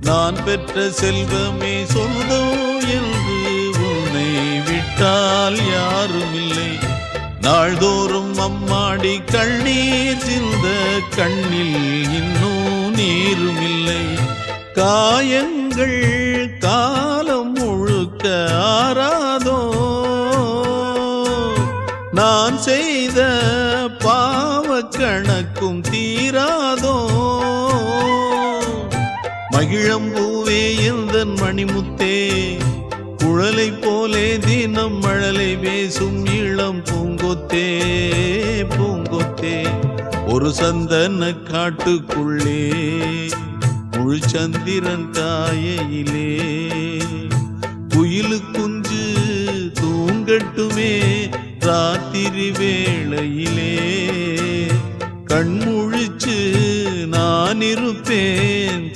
நான் பெற்ற செல்வமே சொந்தம் என்று உன்னை விட்டால் யாரும் இல்லை. நாள்தோறும் அம்மாடி கண்ணீர் சிந்த கண்ணில் இன்னும் நீரும் இல்லை. காயங்கள் காலம் முழுக்க ஆறாதோ, நான் செய்த பாவ கணக்கும் தீராதோ. மகிழம்பூவே எந்தன் மணிமுத்தே, குழலை போலே தினம் மழலை பேசும் இளம் பூங்கொத்தே பூங்கொத்தே. ஒரு சந்தன காட்டுக்குள்ளே முழு சந்திரன் காயிலே, குயிலு குஞ்சு தூங்கட்டுமே ராத்திரி வேளையிலே. கண்முழிச்சு நான் இருப்பேன்.